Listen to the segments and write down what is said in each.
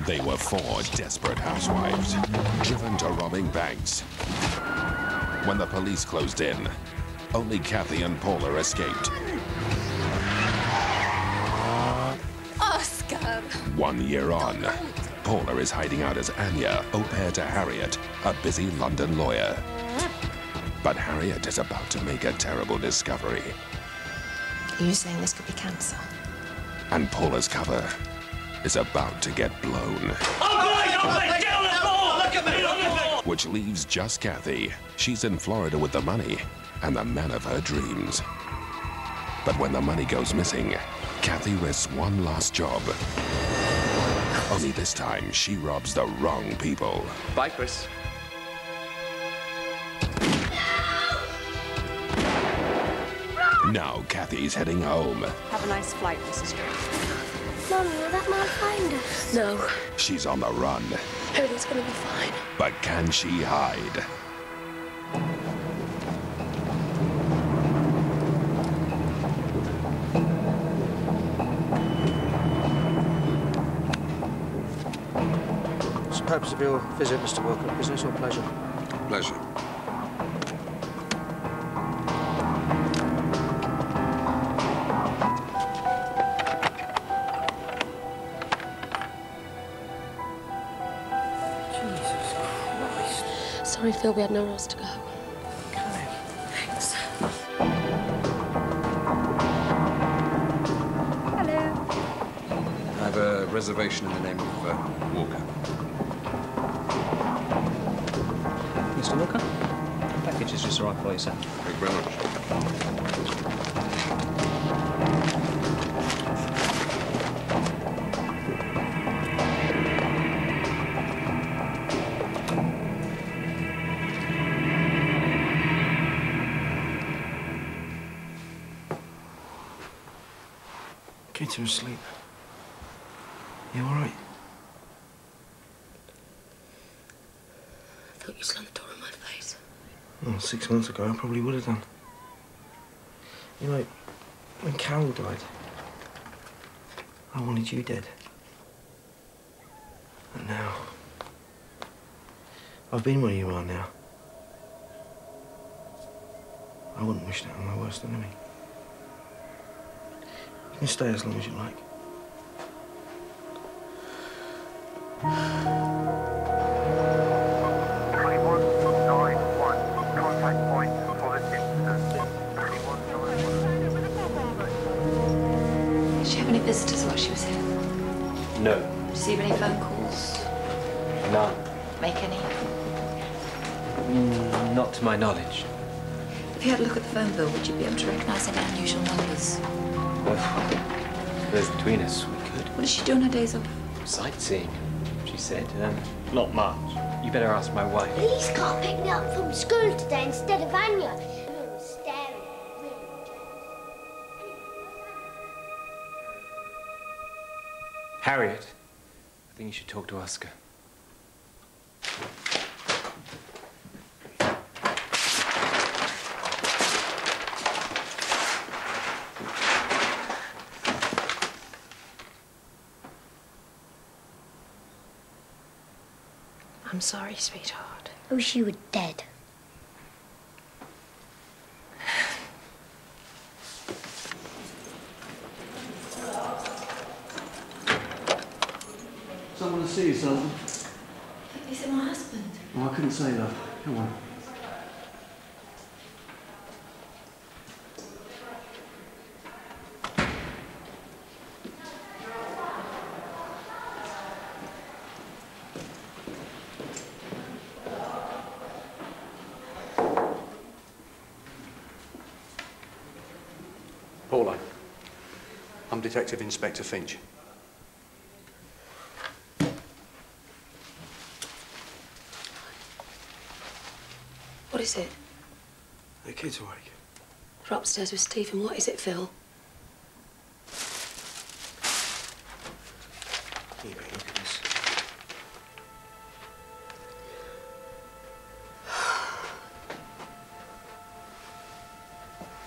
They were four desperate housewives, driven to robbing banks. When the police closed in, only Kathy and Paula escaped. Oscar! 1 year on, Paula is hiding out as Anya, au pair to Harriet, a busy London lawyer. But Harriet is about to make a terrible discovery. Are you saying this could be cancer? And Paula's cover is about to get blown. Which leaves just Kathy. She's in Florida with the money and the man of her dreams. But when the money goes missing, Kathy risks one last job. Only this time, she robs the wrong people. Bye, Chris. Now Kathy's heading home. Have a nice flight, Mrs. Street. Mummy, will that man find us? No. She's on the run. Everything's gonna be fine. But can she hide? What's the purpose of your visit, Mr. Wilcock? Business or pleasure? Pleasure. Sorry, Phil, we had nowhere else to go. Thanks. Hello. I have a reservation in the name of Walker. Mr. Walker? The package is just arrived for you, sir. Thank you very much. Kids are asleep. You all right? I thought you slammed the door in my face. Well, 6 months ago, I probably would have done. You know, when Carol died, I wanted you dead. And now, I've been where you are now. I wouldn't wish that on my worst enemy. You can stay as long as you like. Did she have any visitors while she was here? No. Receive any phone calls? None. Make any? Not to my knowledge. If you had a look at the phone bill, would you be able to recognise any unusual numbers? There's between us, we could. What does she do on her days off? Sightseeing, she said. Not much. You better ask my wife. Police car picked me up from school today instead of Anya. Everyone was staring at me, really. Harriet, I think you should talk to Oscar. I'm sorry, sweetheart. I wish you were dead. Someone to see you, Sullivan. Is it my husband? Oh, I couldn't say, love. Come on. Paula, I'm Detective Inspector Finch. What is it? The kid's awake. We're upstairs with Stephen. What is it, Phil? Here, babe, look at this.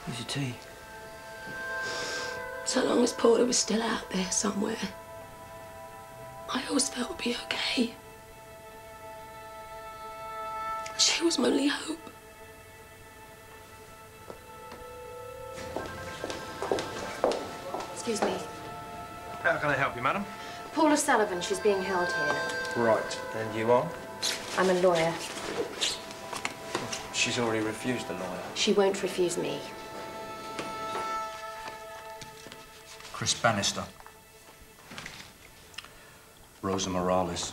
Here's your tea. So long as Paula was still out there somewhere, I always felt it would be okay. She was my only hope. Excuse me. How can I help you, madam? Paula Sullivan, she's being held here. Right, and you are? I'm a lawyer. She's already refused the lawyer. She won't refuse me. Chris Bannister. Rosa Morales.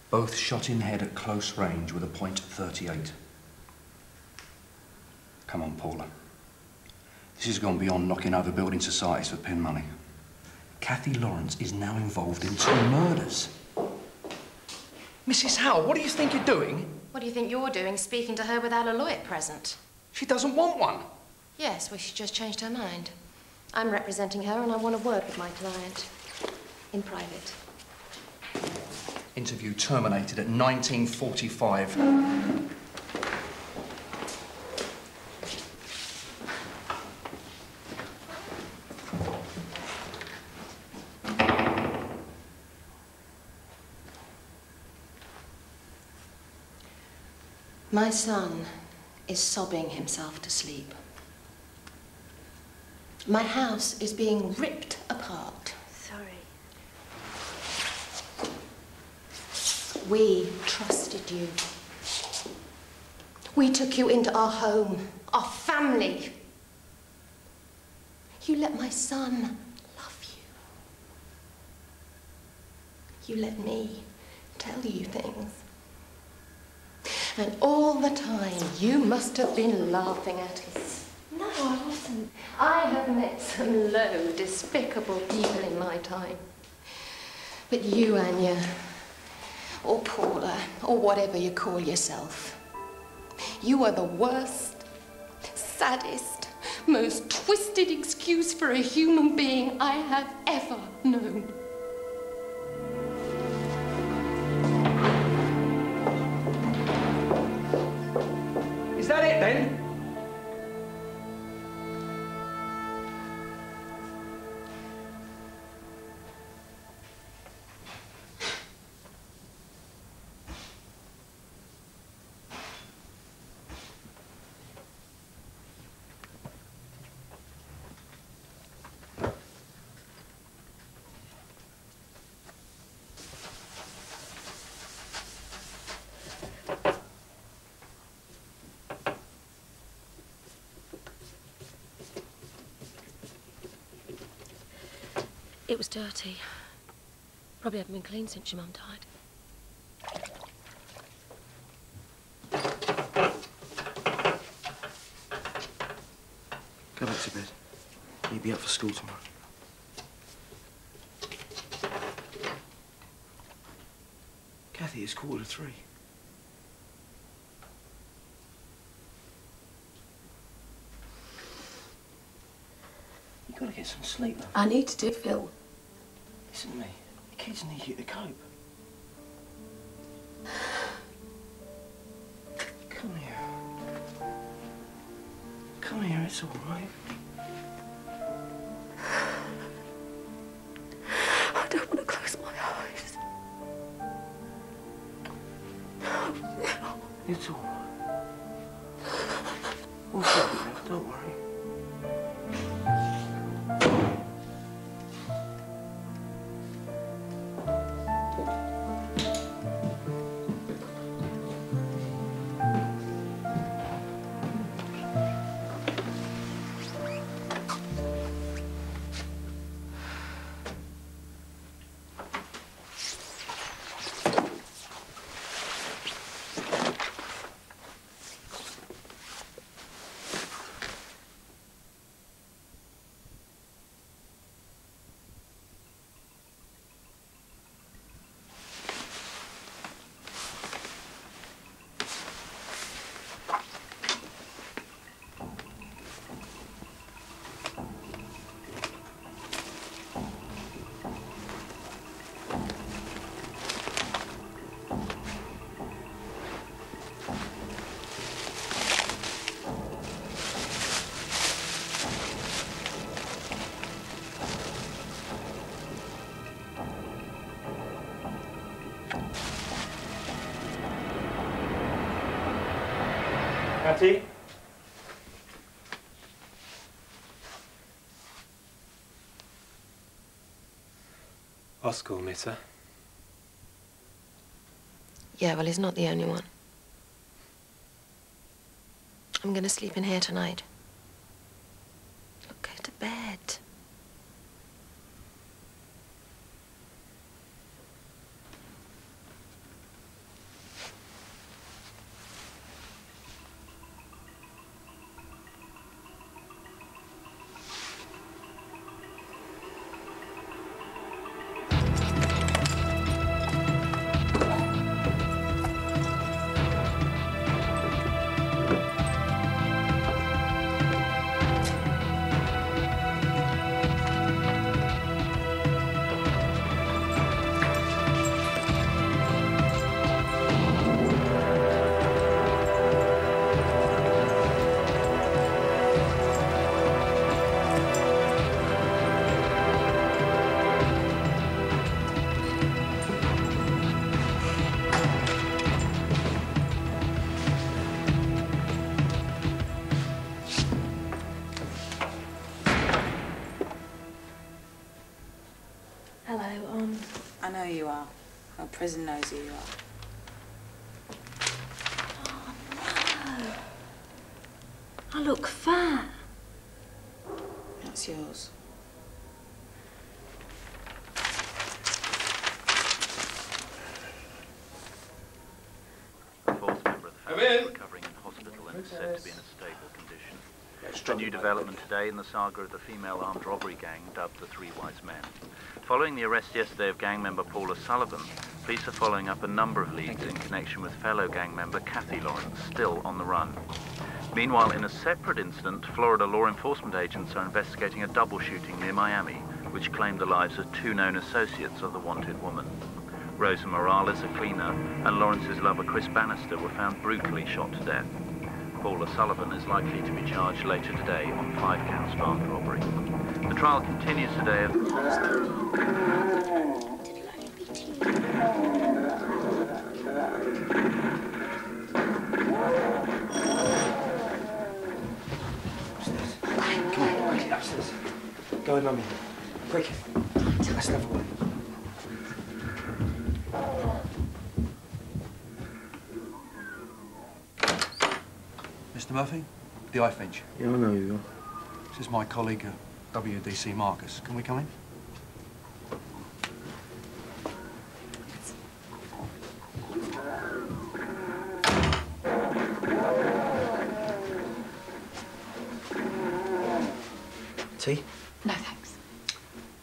Both shot in head at close range with a .38. Come on, Paula. This has gone beyond knocking over building societies for pin money. Kathy Lawrence is now involved in 2 murders. Mrs. Howell, what do you think you're doing? What do you think you're doing, speaking to her without a lawyer present? She doesn't want one. Yes, well, she just changed her mind. I'm representing her and I want a word with my client. In private. Interview terminated at 19:45. My son is sobbing himself to sleep. My house is being ripped apart. Sorry. We trusted you. We took you into our home, our family. You let my son love you. You let me tell you things. And all the time, you must have been laughing at us. No, I wasn't. I have met some low, despicable people in my time. But you, Anya, or Paula, or whatever you call yourself, you are the worst, saddest, most twisted excuse for a human being I have ever known. Is that it, then? It was dirty. Probably haven't been cleaned since your mum died. Go back to bed. You'll be up for school tomorrow. Kathy, it's 2:45. You gotta get some sleep, love. I need to do, Phil. Listen to me. The kids need you to cope. Come here. Come here, it's all right. I don't want to close my eyes. It's all right. We'll get you, love, don't worry. Kathy? Oscar will miss her. Yeah, well, he's not the only one. I'm going to sleep in here tonight. Look, go to bed. I know you are. Our prison knows who you are. Oh, no. I look fat. That's yours. A fourth member of the family is recovering in hospital and is said to be in a stable condition. A new development today in the saga of the female armed robbery gang dubbed the Three Wise Men. Following the arrest yesterday of gang member Paula Sullivan, police are following up a number of leads in connection with fellow gang member Kathy Lawrence, still on the run. Meanwhile, in a separate incident, Florida law enforcement agents are investigating a double shooting near Miami, which claimed the lives of two known associates of the wanted woman. Rosa Morales, a cleaner, and Lawrence's lover Chris Bannister were found brutally shot to death. Paula Sullivan is likely to be charged later today on 5 counts of armed robbery. The trial continues today. Come on, quickly upstairs. Go with Mummy. Quick. Let's have a word. Mr. Murphy, the iFinch. Yeah, I know who you are. This is my colleague, WDC Marcus. Can we come in? Tea? No, thanks.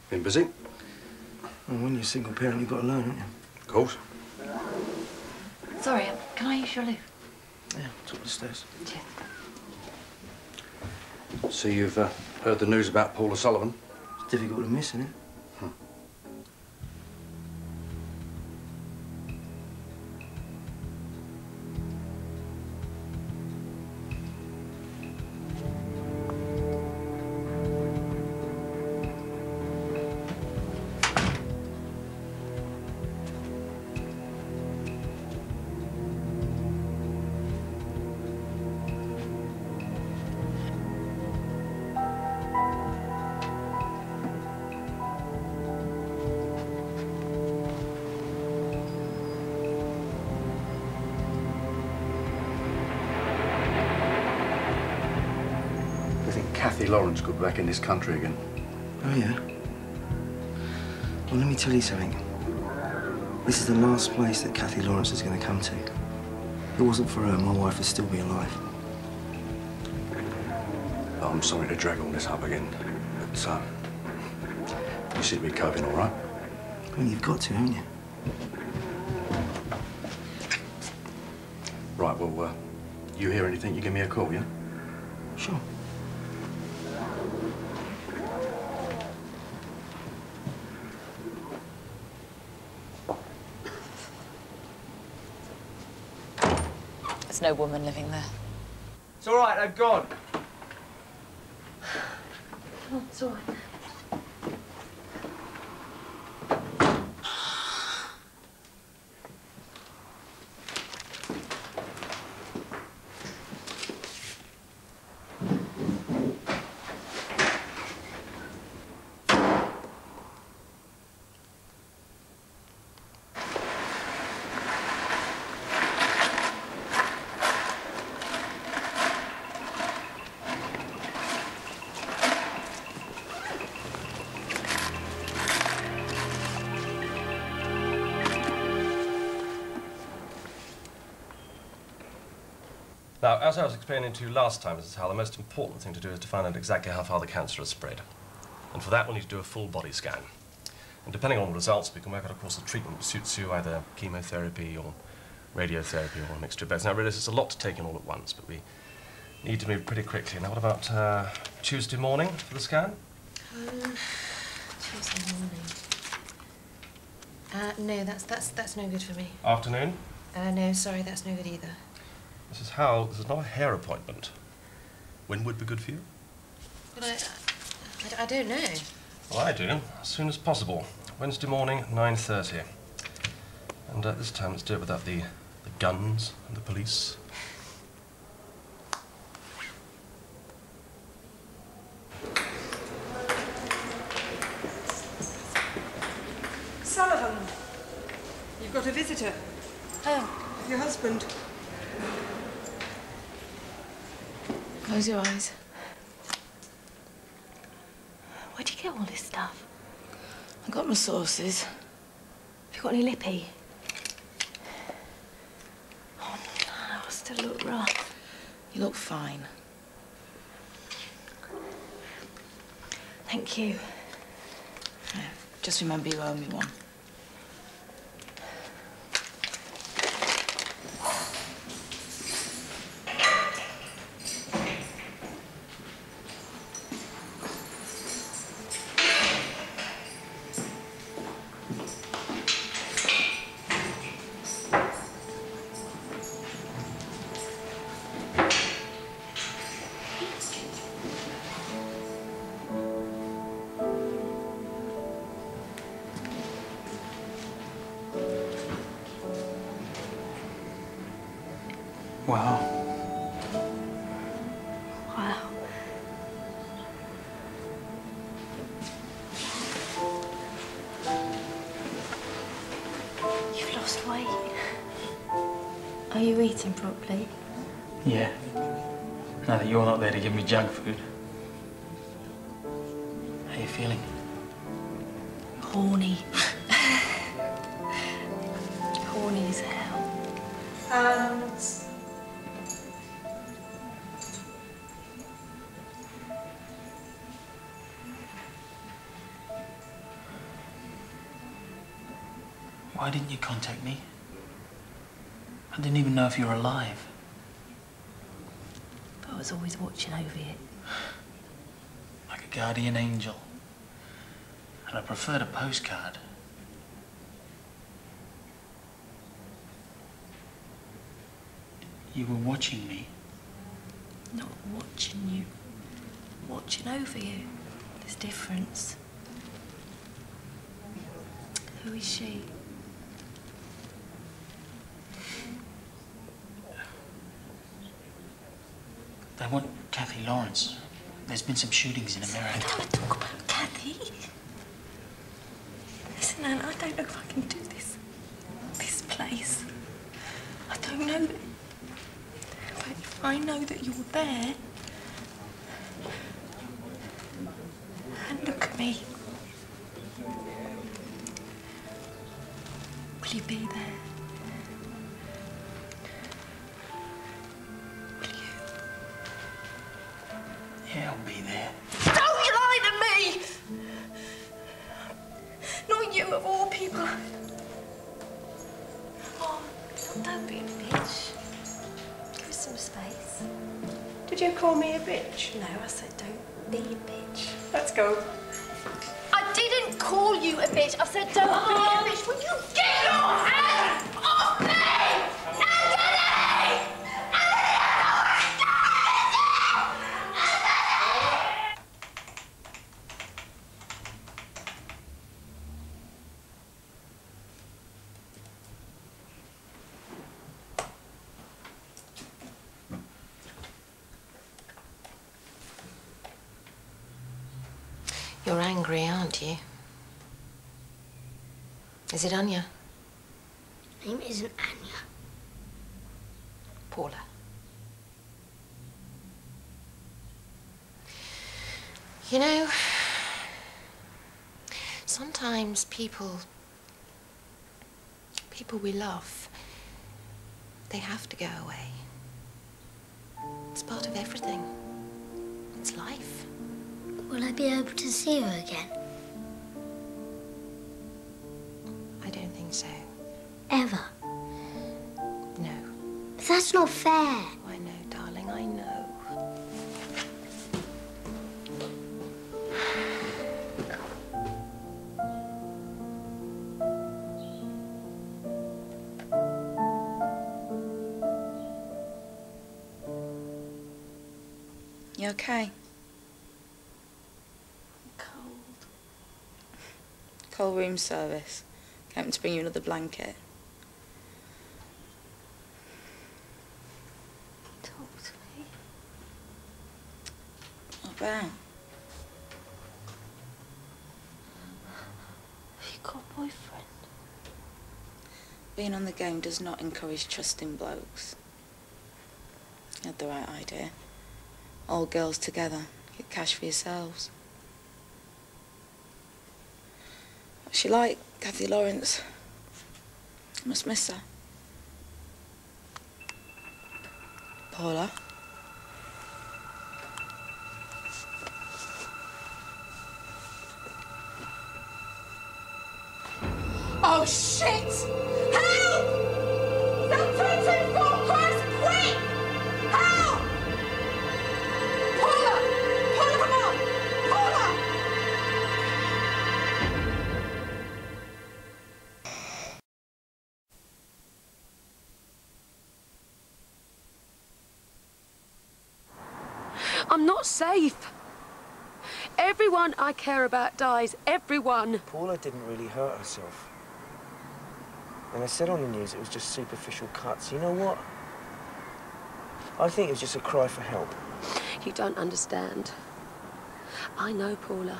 Been busy? Well, when you're a single parent, you've got to learn, haven't you? Of course. Sorry, can I use your loo? Yeah, top of the stairs. Cheers. So you've heard the news about Paula Sullivan? It's difficult to miss, isn't it? Kathy Lawrence could be back in this country again. Oh, yeah? Well, let me tell you something. This is the last place that Kathy Lawrence is going to come to. If it wasn't for her, my wife would still be alive. I'm sorry to drag all this up again, but you seem to be coping all right. Well, you've got to, haven't you? Right, well, you hear anything, you give me a call, yeah? Sure. There's no woman living there. It's all right, they've gone. Oh, it's all right. Now, as I was explaining to you last time, Mrs. Howell, the most important thing to do is to find out exactly how far the cancer has spread. And for that, we'll need to do a full body scan. And depending on the results, we can work out, of course, the treatment that suits you, either chemotherapy or radiotherapy or a mixture of both. Now, I realise it's a lot to take in all at once, but we need to move pretty quickly. Now, what about Tuesday morning for the scan? Tuesday morning. No, that's no good for me. Afternoon? No, sorry, that's no good either. Mrs. Howell, this is not a hair appointment. When would be good for you? But I don't know. Well, I do. As soon as possible. Wednesday morning, 9:30. And this time, let's do it without the guns and the police. Sullivan, you've got a visitor. Oh. Your husband. Close your eyes. Where'd you get all this stuff? I got my sources. Have you got any lippy? Oh, no, I still look rough. You look fine. Thank you. Yeah, just remember you owe me one. Wow. Wow. You've lost weight. Are you eating properly? Yeah. Now that you're not there to give me junk food. How are you feeling? Horny. Horny as hell. And... Why didn't you contact me? I didn't even know if you were alive. But I was always watching over you. Like a guardian angel. And I preferred a postcard. You were watching me. Not watching you. Watching over you. There's difference. Who is she? They want Kathy Lawrence. There's been some shootings in America. I don't want to talk about Kathy. Listen, Anne, I don't know if I can do this. This place. I don't know that. But if I know that you're there. And look at me. Will you be there? Yeah, I'll be there. Don't lie to me! Not you, of all people. Oh, don't be a bitch. Give us some space. Did you call me a bitch? No, I said don't be a bitch. Let's go. I didn't call you a bitch. I said don't be a bitch. Will you get your hands off me? Anthony! You're angry, aren't you? Is it Anya? Name isn't Anya. Paula. You know, sometimes people we love, they have to go away. It's part of everything. It's life. Will I be able to see her again? I don't think so. Ever? No. But that's not fair. I know, darling, I know. You okay? Cold. Call room service. Came to bring you another blanket. Talk to me. What about? Have you got a boyfriend? Being on the game does not encourage trusting blokes. You had the right idea. All girls together, get cash for yourselves. What's she like, Kathy Lawrence? I must miss her. Paula? Oh, shit! Help! That 224 Christ, quick! Help! Paula! Paula, come on! Paula! I'm not safe. Everyone I care about dies. Everyone. Paula didn't really hurt herself. And they said on the news it was just superficial cuts. You know what? I think it was just a cry for help. You don't understand. I know Paula.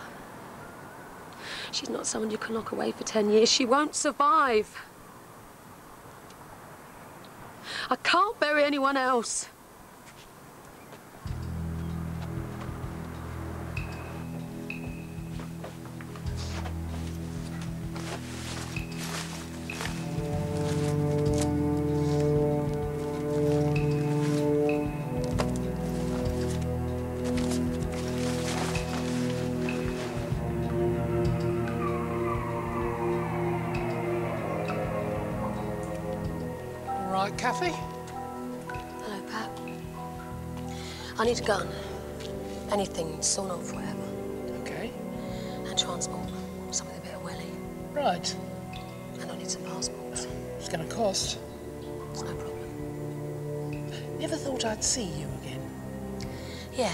She's not someone you can lock away for 10 years. She won't survive. I can't bury anyone else. Kathy? Hello, Pat. I need a gun. Anything, sawn off, whatever. Okay. And transport. Something a bit of welly. Right. And I need some passports. It's going to cost. It's no problem. Never thought I'd see you again. Yeah.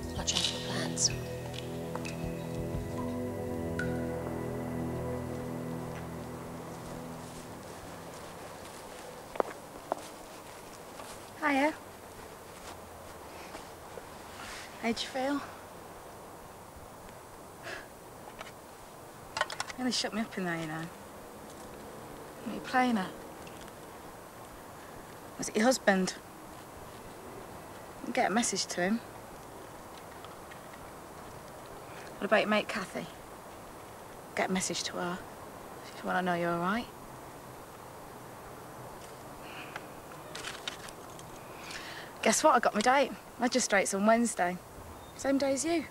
Well, I changed my plans. Hiya. How'd you feel? Really shook me up in there, you know. What are you playing at? Was it your husband? Get a message to him. What about your mate Kathy? Get a message to her. If you want to know you're all right. Guess what? I got my date. Magistrates on Wednesday. Same day as you.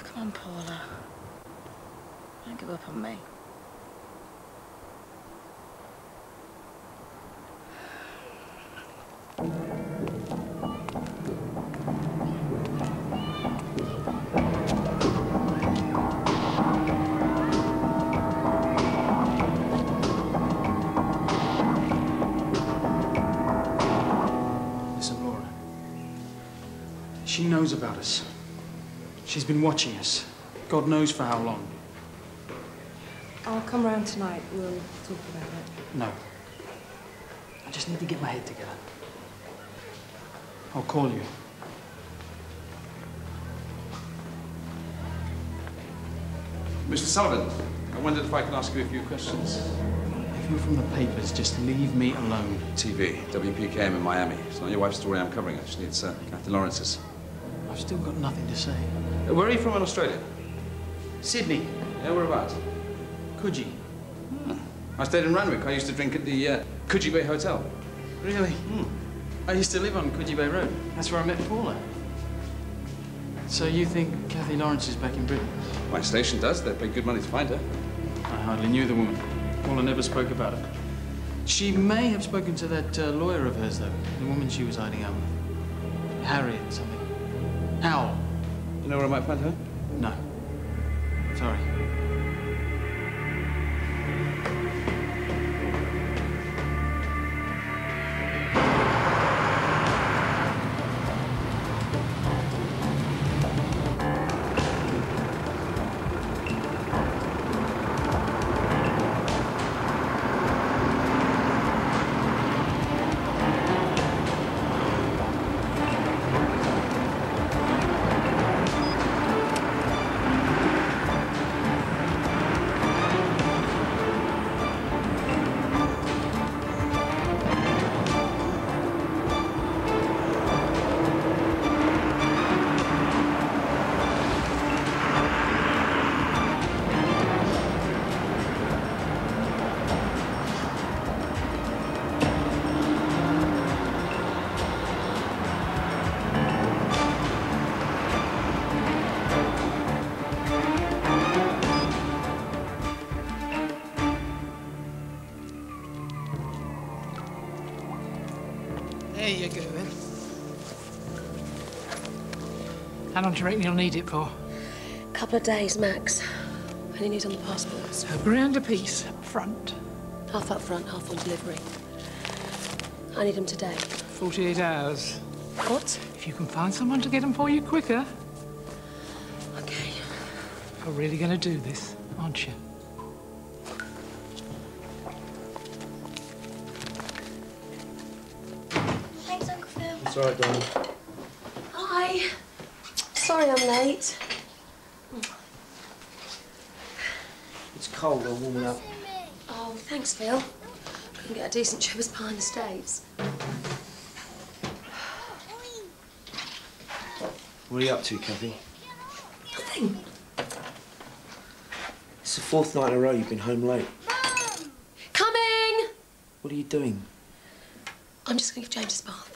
Come on, Paula. Don't give up on me. She knows about us. She's been watching us. God knows for how long. I'll come round tonight. We'll talk about it. No. I just need to get my head together. I'll call you. Mr. Sullivan, I wondered if I could ask you a few questions. If you're from the papers, just leave me alone. TV, WPKM in Miami. It's not your wife's story I'm covering. I just need Kathy Lawrence's. I've still got nothing to say. Where are you from in Australia? Sydney. Yeah, whereabouts? Coogee. I stayed in Randwick. I used to drink at the Coogee Bay Hotel. Really? I used to live on Coogee Bay Road. That's where I met Paula. So you think Kathy Lawrence is back in Britain? My station does. They paid good money to find her. I hardly knew the woman. Paula never spoke about her. She may have spoken to that lawyer of hers, though. The woman she was hiding out with. Harriet something. Howell. You know where I might find her? No. Sorry. There you go, then. How long do you reckon you'll need it for? A couple of days, max. What do you need on the passports? £1 apiece up front. Half up front, half on delivery. I need them today. 48 hours. What? If you can find someone to get them for you quicker. Okay. You're really going to do this, aren't you? Thanks, Uncle Phil. It's all right, darling. Hi. Sorry I'm late. It's cold. I'll warm it up. Oh, thanks, Phil. Couldn't get a decent trip behind the States. What are you up to, Kathy? Nothing. It's the 4th night in a row you've been home late. Coming! What are you doing? I'm just going to give James his bath.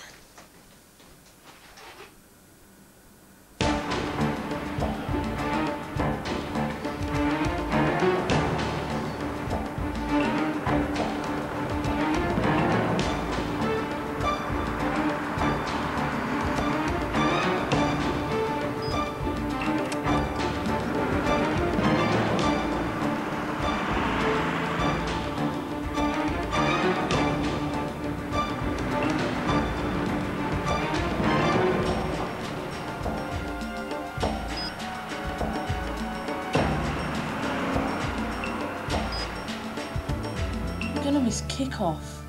Miss Kick-Off.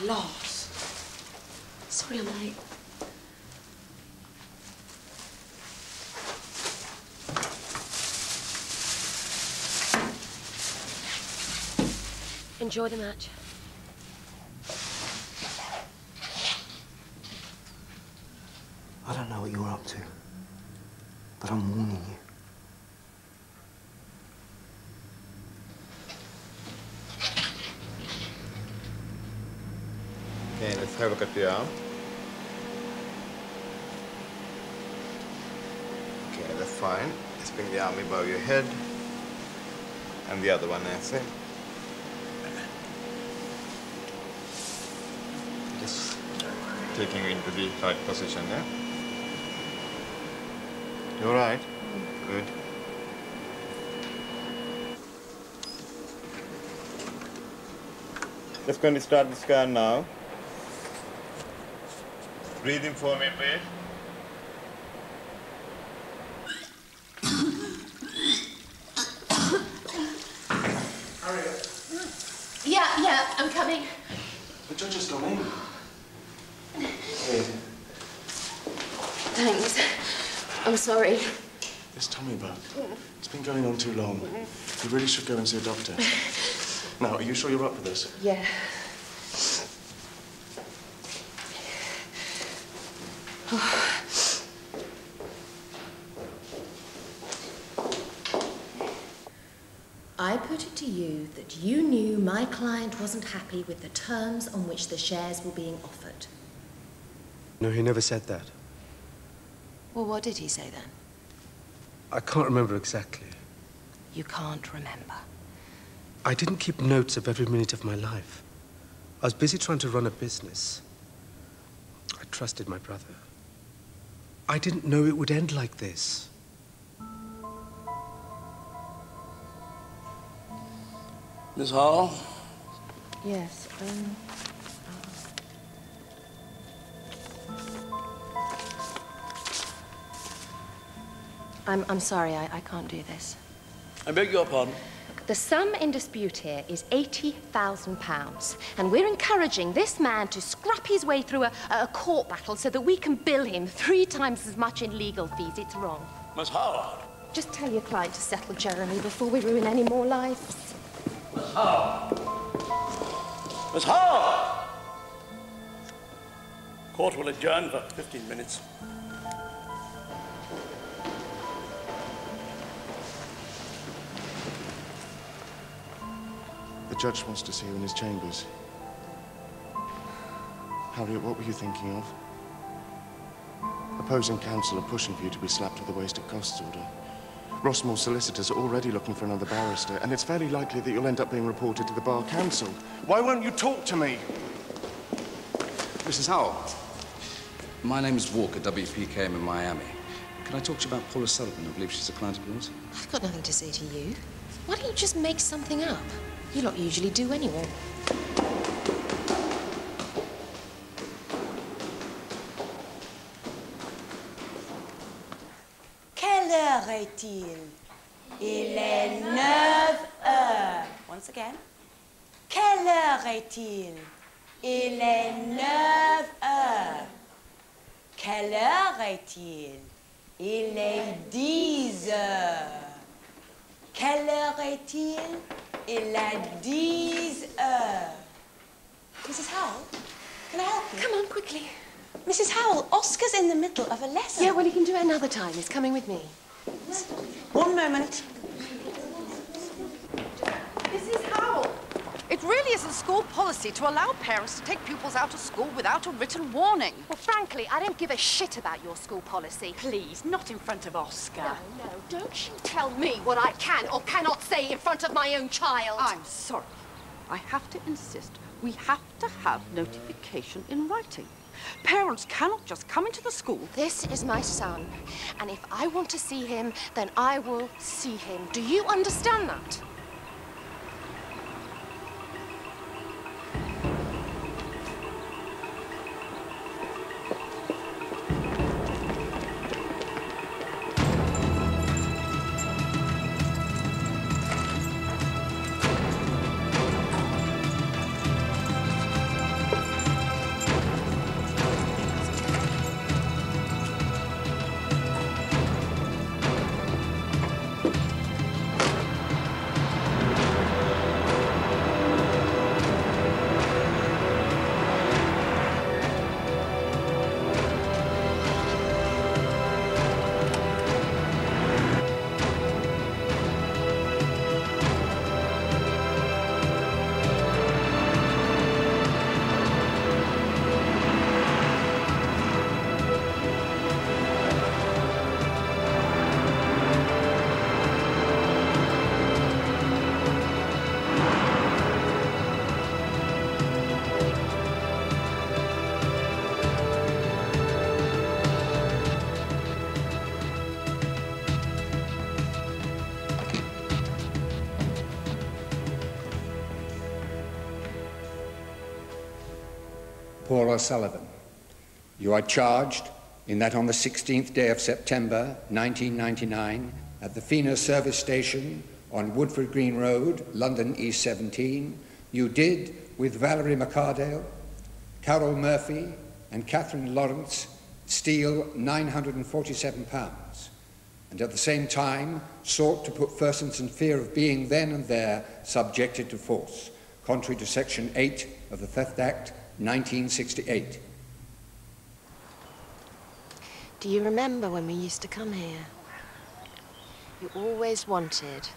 Lost. Sorry I'm late. Enjoy the match. I don't know what you're up to, but I'm warning you. Okay, let's have a look at your arm. Okay, that's fine. Let's bring the arm above your head. And the other one, Nancy. Just taking you into the right position, yeah? You all right? Good. Just going to start the scan now. Breathe in for me, please. Yeah, I'm coming. The judge has gone in. Here. Thanks. I'm sorry. This tummy bug. It's been going on too long. You really should go and see a doctor. Now, are you sure you're up for this? Yeah. I put put it to you that you knew my client wasn't happy with the terms on which the shares were being offered. No, he never said that. Well, what did he say then? I can't remember exactly. You can't remember. I didn't keep notes of every minute of my life. I was busy trying to run a business. I trusted my brother. I didn't know it would end like this. Miss Hall? Yes, I'm sorry, I can't do this. I beg your pardon? The sum in dispute here is £80,000, and we're encouraging this man to scrap his way through a court battle so that we can bill him 3 times as much in legal fees. It's wrong. Miss Hall? Just tell your client to settle Jeremy before we ruin any more lives. Miss Hall? Miss Hall! Court will adjourn for 15 minutes. The judge wants to see you in his chambers. Harriet, what were you thinking of? Opposing counsel are pushing for you to be slapped with a wasted costs order. Rossmore's solicitors are already looking for another barrister, and it's fairly likely that you'll end up being reported to the Bar Council. Why won't you talk to me? Mrs. Howell, my name's Walker, WPKM in Miami. Can I talk to you about Paula Sullivan? I believe she's a client of yours. I've got nothing to say to you. Why don't you just make something up? You lot usually do anyway. Quelle heure est-il? Il est 9 heures. Once again. Quelle heure est-il? Il est 9 heures. Quelle heure est-il? Il est 10 heures. Quelle heure est-il? Il est 10 heures. Mrs. Howell, can I help you? Come on, quickly. Mrs. Howell, Oscar's in the middle of a lesson. Yeah, well, he can do it another time. He's coming with me. One moment. Mrs. Howell, it really isn't school policy to allow parents to take pupils out of school without a written warning. Well, frankly, I don't give a shit about your school policy. Please, not in front of Oscar. No, don't you tell me what I can or cannot say in front of my own child. I'm sorry. I have to insist. We have to have notification in writing. Parents cannot just come into the school. This is my son, and if I want to see him, then I will see him. Do you understand that? Paula Sullivan, you are charged in that on the 16th day of September 1999 at the Fena service station on Woodford Green Road, London E17, you did, with Valerie McCardale, Carol Murphy and Catherine Lawrence, steal £947 and at the same time sought to put persons in fear of being then and there subjected to force, contrary to Section 8 of the Theft Act 1968. Do you remember when we used to come here? You always wanted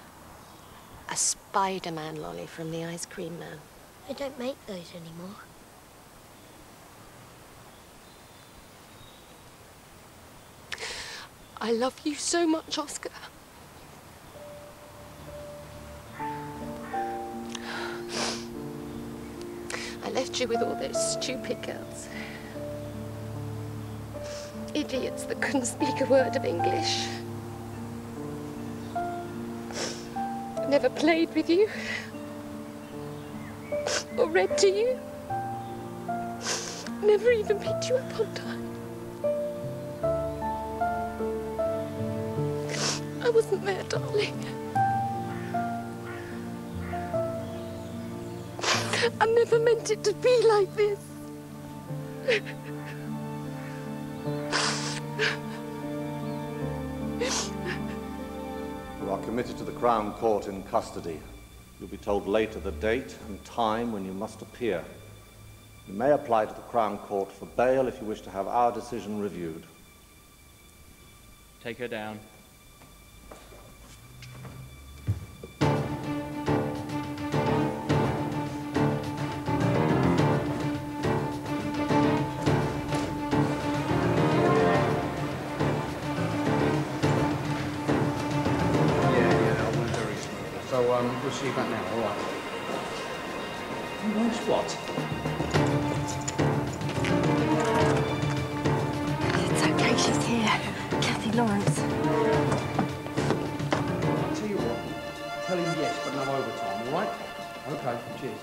A Spider-Man lolly from the ice cream man. They don't make those anymore. I love you so much, Oscar. I left you with all those stupid girls. Idiots that couldn't speak a word of English. Never played with you. Or read to you. Never even picked you up on time. I wasn't there, darling. I never meant it to be like this. You are committed to the Crown Court in custody. You'll be told later the date and time when you must appear. You may apply to the Crown Court for bail if you wish to have our decision reviewed. Take her down. We'll see you back now, all right? Nice what? It's okay, she's here. Kathy Lawrence. I'll tell you what, tell him yes, but no overtime, all right? Okay, cheers.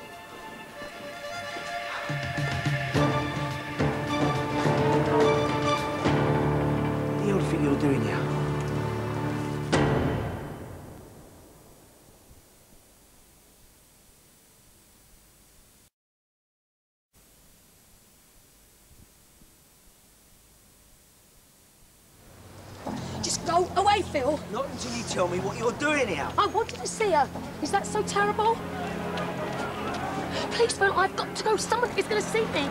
What do you think you're doing here? Just go away, Phil. Not until you tell me what you're doing here. I wanted to see her. Is that so terrible? Please, Phil, I've got to go. Someone is going to see me.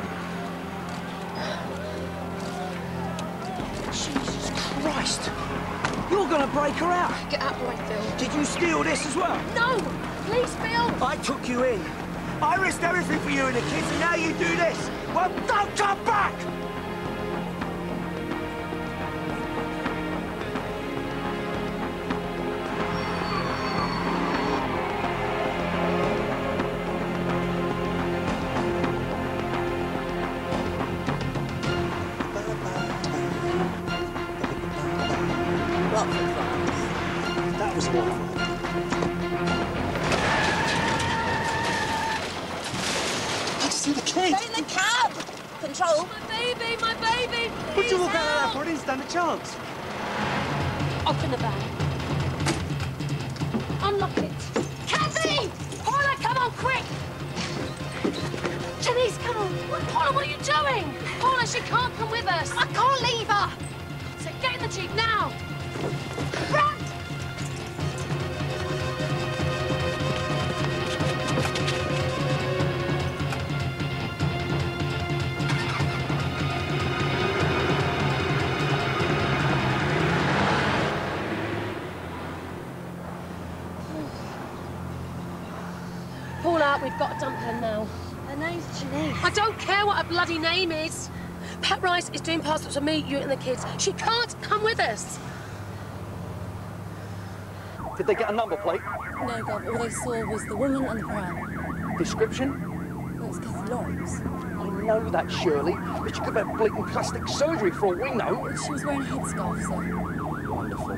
Jesus Christ! You're going to break her out. Get out of the way, Phil. Did you steal this as well? No! Please, Phil. I took you in. I risked everything for you and the kids, and now you do this. Well, don't come back! That was awful. Did you see the kid? Stay in the cab! Control. My baby, my baby! Would you Please look at that help. for an instant a chance? Open the bag. Unlock it. Kathy! Paula, come on, quick! Janice, come on. Paula, what are you doing? Paula, she can't come with us. I can't leave her. So get in the Jeep now. Run! Paula, we've got to dump her now. Her name's Janice. I don't care what her bloody name is. Pat Rice is doing passports for me, you and the kids. She can't come with us. Did they get a number plate? No, Gov, all they saw was the woman and the pram. Description? Well, it's Kathy Lawrence. I know that, Shirley, but she could have had bleeding plastic surgery for all we know. She was wearing a headscarf, so... Wonderful.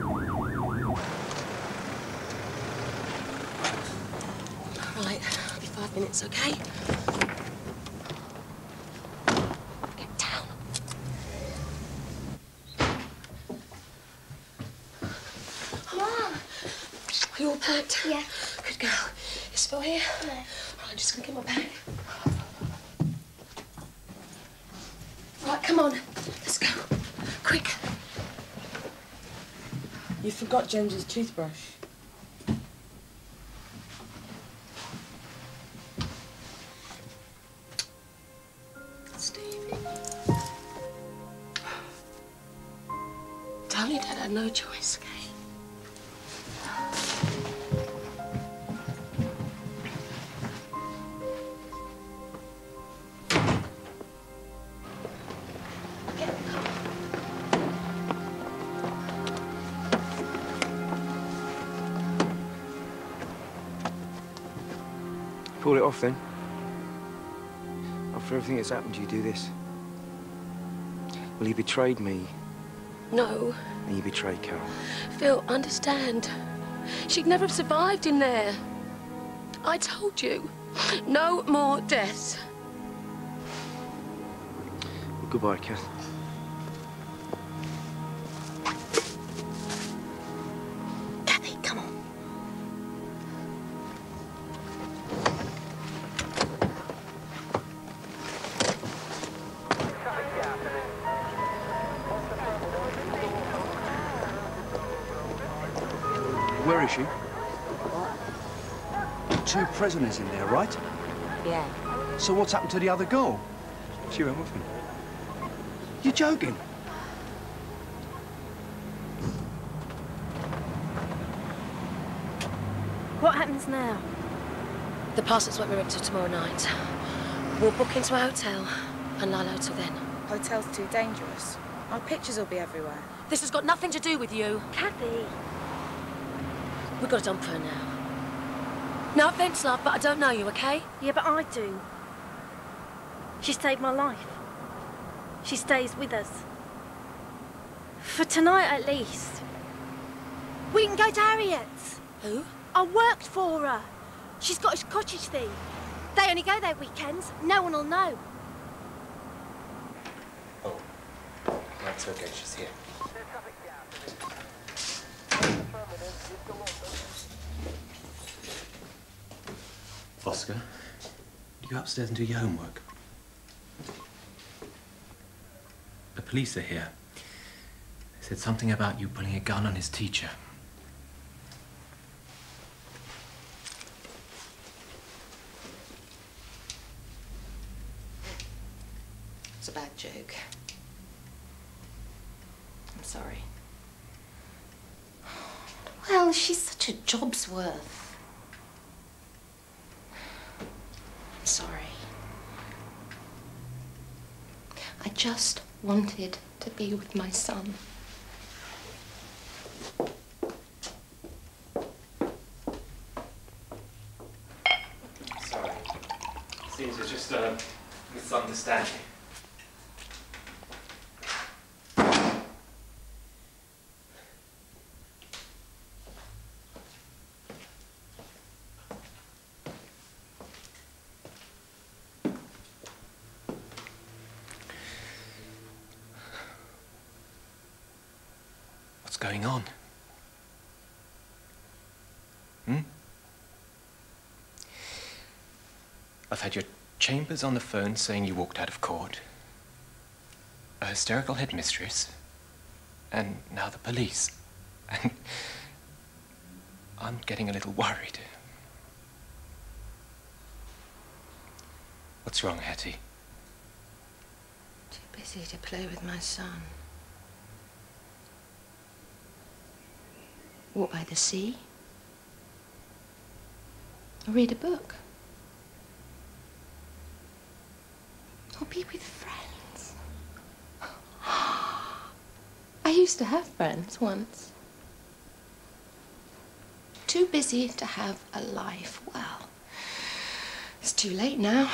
Right, I'll be 5 minutes, okay? Get down. Mom! Are you all packed? Yeah. Good girl. Is Phil here? No. Right, I'm just gonna get my bag. Right, come on. Let's go. Quick. You forgot James's toothbrush. Stevie. Tell your dad I had no choice, okay? Pull it off, then. After everything that's happened, you do this. Well, he betrayed me, No. and you betrayed Carol. Phil, understand. She'd never have survived in there. I told you. No more deaths. Well, goodbye, Kath. Kathy, come on. Where is she? 2 prisoners in there, right? Yeah. So what's happened to the other girl? She went with me. You're joking? What happens now? The passport's what we're up to tomorrow night. We'll book into a hotel and lie low till then. Hotel's too dangerous. Our pictures will be everywhere. This has got nothing to do with you. Kathy. We've got to dump her now. No offence, love, but I don't know you, okay? Yeah, but I do. She saved my life. She stays with us. For tonight, at least. We can go to Harriet's. Who? I worked for her. She's got a cottage thing. They only go there weekends. No one will know. Oh, that's okay. She's here. Oscar, you go upstairs and do your homework. The police are here. They said something about you pulling a gun on his teacher. It's a bad joke. I'm sorry. Well, she's such a job's worth. I'm sorry. I just wanted to be with my son. Sorry. Seems it's just a misunderstanding. What's going on? I've had your Chambers on the phone saying you walked out of court, a hysterical headmistress, and now the police. And I'm getting a little worried. What's wrong, Hattie? Too busy to play with my son. Walk by the sea. Or read a book. Or be with friends. I used to have friends once. Too busy to have a life. Well, it's too late now.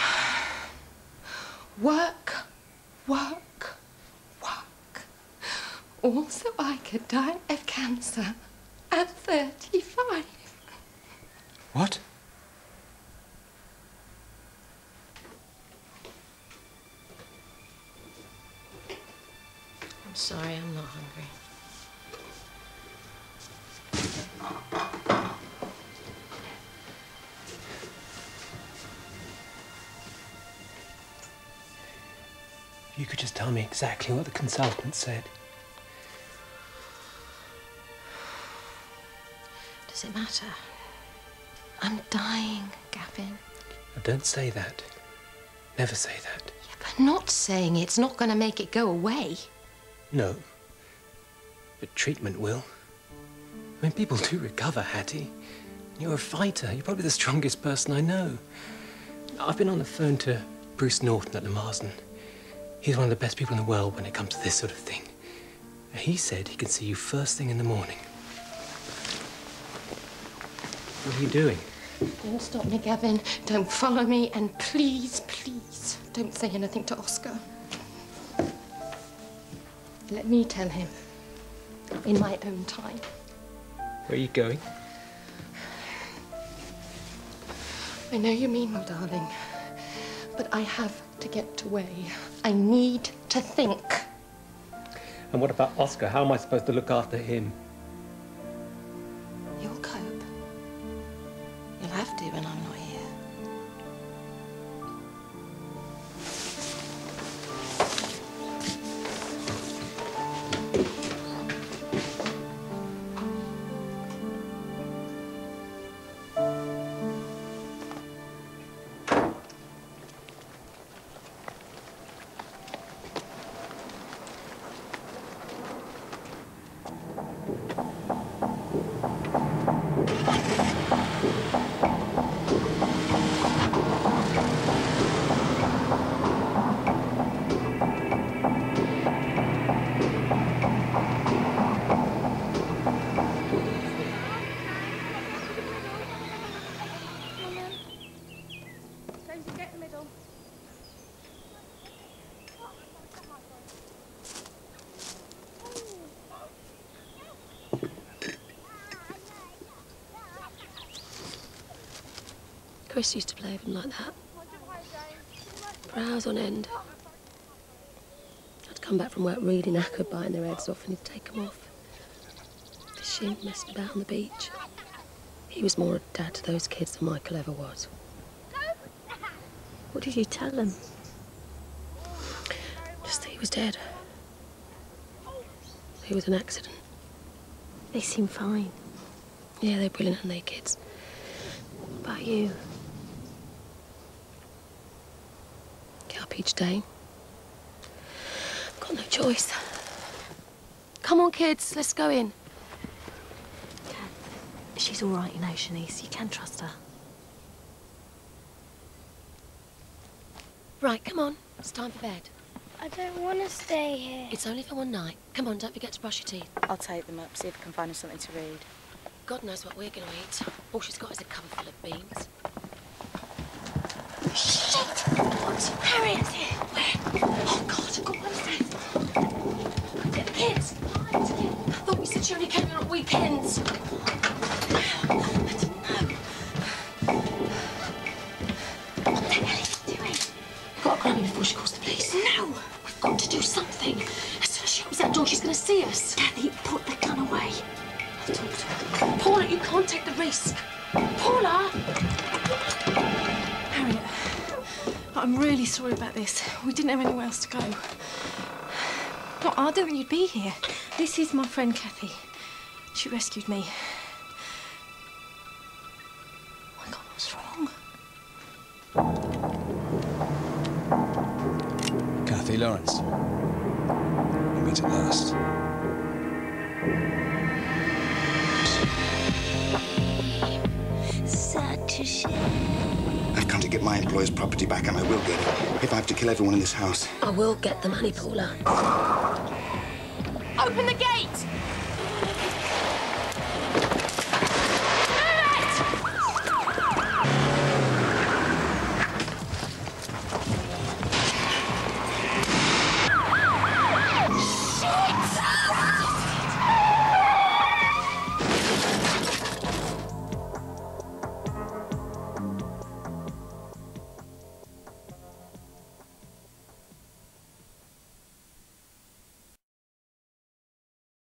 Work, work, work. All so I could die of cancer at 35. What? I'm sorry, I'm not hungry. If you could just tell me exactly what the consultant said. Does it matter? I'm dying, Gavin. Don't say that. Never say that. Yeah, but not saying it's not going to make it go away. No. But treatment will. I mean, people do recover, Hattie. You're a fighter. You're probably the strongest person I know. I've been on the phone to Bruce Norton at the Marsden. He's one of the best people in the world when it comes to this sort of thing. He said he can see you first thing in the morning. What are you doing? Don't stop me, Gavin. Don't follow me, and please, please, don't say anything to Oscar. Let me tell him in my own time. Where are you going? I know you mean well, darling, but I have to get away. I need to think. And what about Oscar? How am I supposed to look after him? You'll cope. You'll have to when I'm not here. Chris used to play with them like that. For hours on end. I'd come back from work really knackered, biting their heads off, and he'd take them off. Fishing, messing about on the beach. He was more a dad to those kids than Michael ever was. What did you tell them? Just that he was dead. It was an accident. They seem fine. Yeah, they're brilliant, and they kids. What about you? Get up each day. Got no choice. Come on, kids, let's go in. She's all right, you know, Shanice. You can trust her. Right, come on. It's time for bed. I don't want to stay here. It's only for one night. Come on, don't forget to brush your teeth. I'll take them up, see if I can find her something to read. God knows what we're going to eat. All she's got is a cupboard full of beans. Shit! What? Harriet's here. Where? Oh, God. Go upstairs. Get the kids. I thought we said she only came here on weekends. I don't know. What the hell are you doing? We've got to grab her before she calls the police. No! We've got to do something. As soon as she opens that door, she's going to see us. Kathy, put the gun away. I'll talk to her. Paula, you can't take the risk. Paula! Harriet, I'm really sorry about this. We didn't have anywhere else to go. No, I don't think you'd be here. This is my friend Kathy. She rescued me. Oh my God, what's wrong? Kathy Lawrence. We meet at last. Such a shame. I've come to get my employer's property back, and I will get it, if I have to kill everyone in this house. I will get the money, Paula. Open the gate!